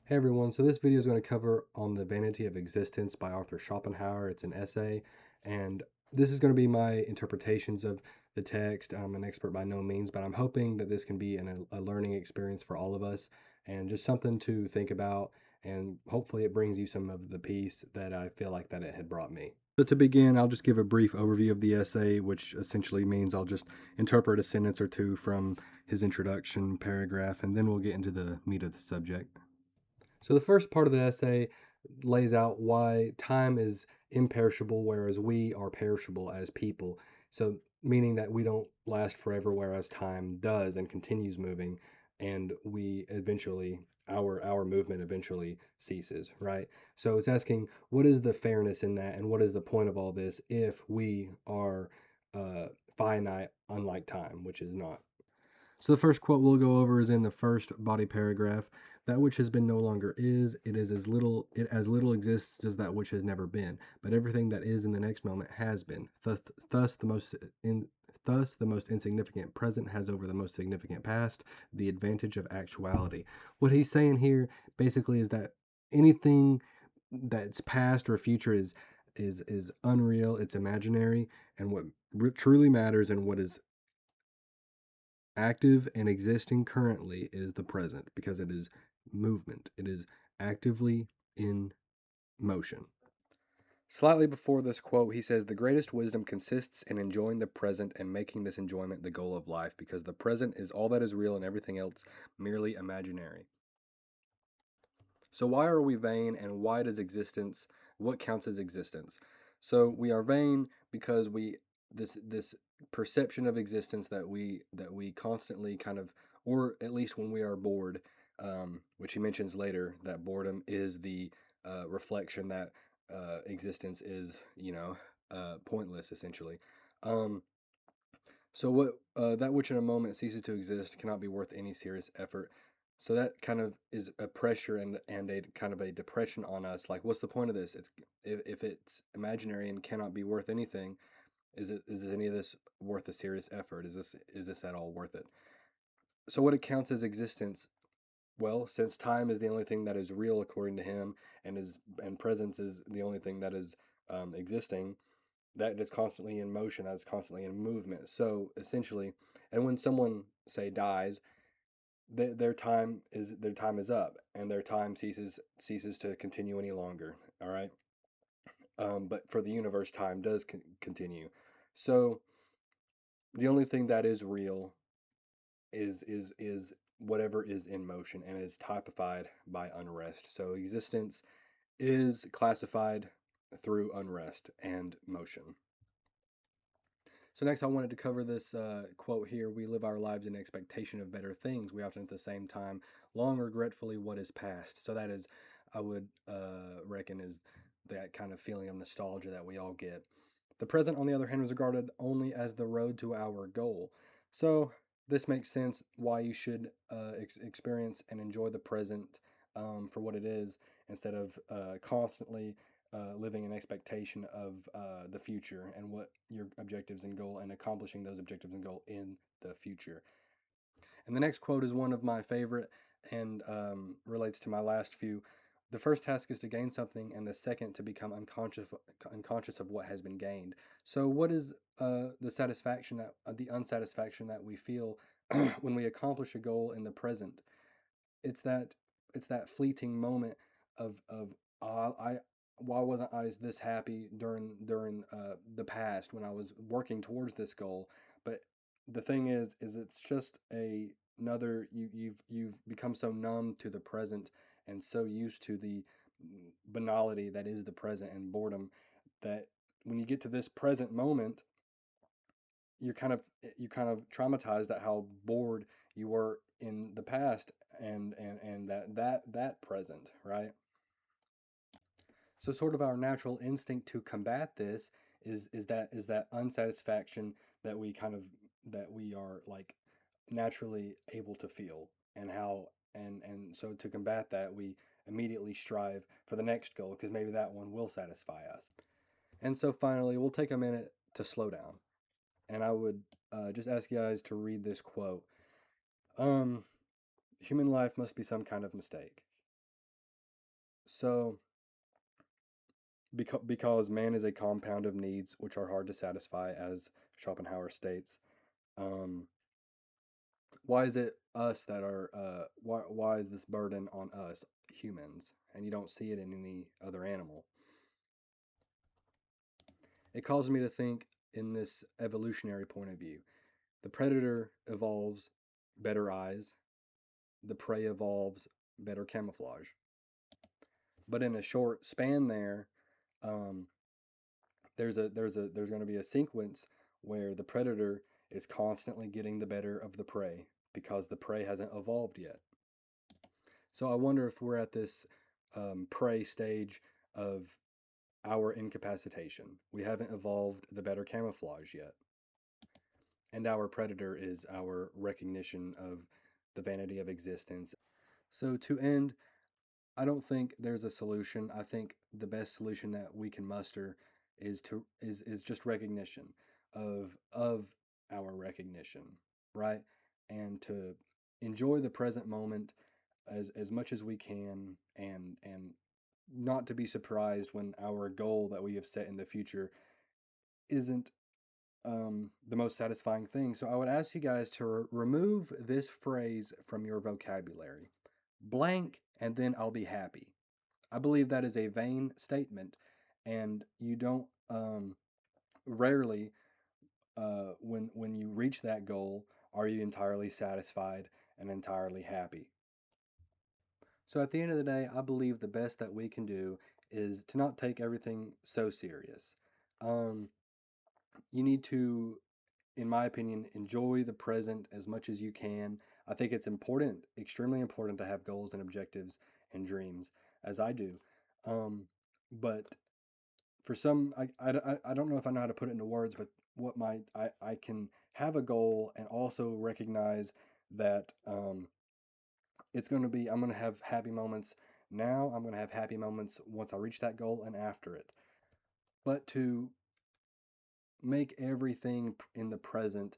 Hey everyone, so this video is going to cover on the Vanity of Existence by Arthur Schopenhauer. It's an essay, and this is going to be my interpretations of the text. I'm an expert by no means, but I'm hoping that this can be a learning experience for all of us and just something to think about, and hopefully it brings you some of the peace that I feel like that it had brought me. So to begin, I'll just give a brief overview of the essay, which essentially means I'll just interpret a sentence or two from his introduction paragraph, and then we'll get into the meat of the subject. So the first part of the essay lays out why time is imperishable, whereas we are perishable as people. So meaning that we don't last forever, whereas time does and continues moving, and we eventually our movement eventually ceases, right? So it's asking what is the fairness in that, and what is the point of all this if we are uh, finite, unlike time, which is not. So the first quote we'll go over is in the first body paragraph. That which has been no longer is, it as little exists as that which has never been. But everything that is in the next moment has been. Thus the most insignificant present has over the most significant past the advantage of actuality. What he's saying here basically is that anything that's past or future is unreal, it's imaginary, and what truly matters and what is active and existing currently is the present because it is movement. It is actively in motion. Slightly before this quote, he says, "The greatest wisdom consists in enjoying the present and making this enjoyment the goal of life, because the present is all that is real and everything else merely imaginary." So, why are we vain, and why does existence, what counts as existence? So, we are vain because this perception of existence that we constantly kind of, or at least when we are bored, which he mentions later, that boredom is the reflection that existence is, pointless essentially. Um, so what that which in a moment ceases to exist cannot be worth any serious effort. So that kind of is a pressure and a kind of a depression on us. Like, what's the point of this? It's if it's imaginary and cannot be worth anything, is any of this worth a serious effort? Is this at all worth it? So what it counts as existence? Well, since time is the only thing that is real according to him, and presence is the only thing that is existing, that is constantly in motion, that is constantly in movement. So essentially, and when someone say dies, their time is up, and their time ceases to continue any longer. All right, but for the universe, time does continue. So the only thing that is real is whatever is in motion and is typified by unrest. So existence is classified through unrest and motion. So next, I wanted to cover this quote here. We live our lives in expectation of better things. We often, at the same time, long regretfully what is past. So that is, I would reckon, is that kind of feeling of nostalgia that we all get. The present, on the other hand, was regarded only as the road to our goal. So this makes sense why you should experience and enjoy the present for what it is, instead of constantly living in expectation of the future and what your objectives and goal, and accomplishing those objectives and goal in the future. And the next quote is one of my favorite and relates to my last few. The first task is to gain something, and the second to become unconscious of what has been gained. So, what is the satisfaction that the unsatisfaction that we feel when we accomplish a goal in the present? It's that it's that fleeting moment of I why wasn't I this happy during the past when I was working towards this goal? But the thing is it's just another you've become so numb to the present and so used to the banality that is the present and boredom, that when you get to this present moment, you kind of traumatized at how bored you were in the past, and that present, right? So sort of our natural instinct to combat this is that unsatisfaction that we are like naturally able to feel, and how and so to combat that, we immediately strive for the next goal because maybe that one will satisfy us. And so finally, we'll take a minute to slow down, and I would just ask you guys to read this quote. um Human life must be some kind of mistake. So, because man is a compound of needs which are hard to satisfy, as Schopenhauer states, um, why is it us that are why is this burden on us humans, and you don't see it in any other animal? It causes me to think in this evolutionary point of view. The predator evolves better eyes, the prey evolves better camouflage. But in a short span there, um, there's going to be a sequence where the predator is constantly getting the better of the prey because the prey hasn't evolved yet. So I wonder if we're at this prey stage of our incapacitation. We haven't evolved the better camouflage yet. And our predator is our recognition of the vanity of existence. So to end, I don't think there's a solution. I think the best solution that we can muster is just recognition of our recognition, right? And to enjoy the present moment as much as we can, and not to be surprised when our goal that we have set in the future isn't the most satisfying thing. So I would ask you guys to remove this phrase from your vocabulary. Blank, and then I'll be happy. I believe that is a vain statement, and you don't rarely when you reach that goal are you entirely satisfied and entirely happy. So at the end of the day, I believe the best that we can do is to not take everything so serious. Um, you need to, in my opinion, enjoy the present as much as you can. I think it's important, extremely important, to have goals and objectives and dreams, as I do. But for some, I don't know if I know how to put it into words, but I can have a goal and also recognize that I'm going to have happy moments now. I'm going to have happy moments once I reach that goal and after it. But to make everything in the present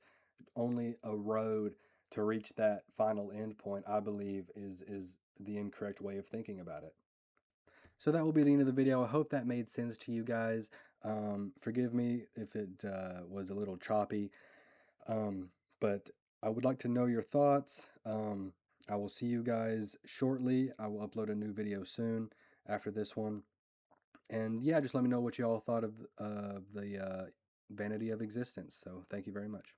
only a road to reach that final end point, I believe is the incorrect way of thinking about it. So that will be the end of the video. I hope that made sense to you guys. Forgive me if it was a little choppy, um, but I would like to know your thoughts. I will see you guys shortly. I will upload a new video soon after this one. And yeah, just let me know what you all thought of the vanity of existence. So thank you very much.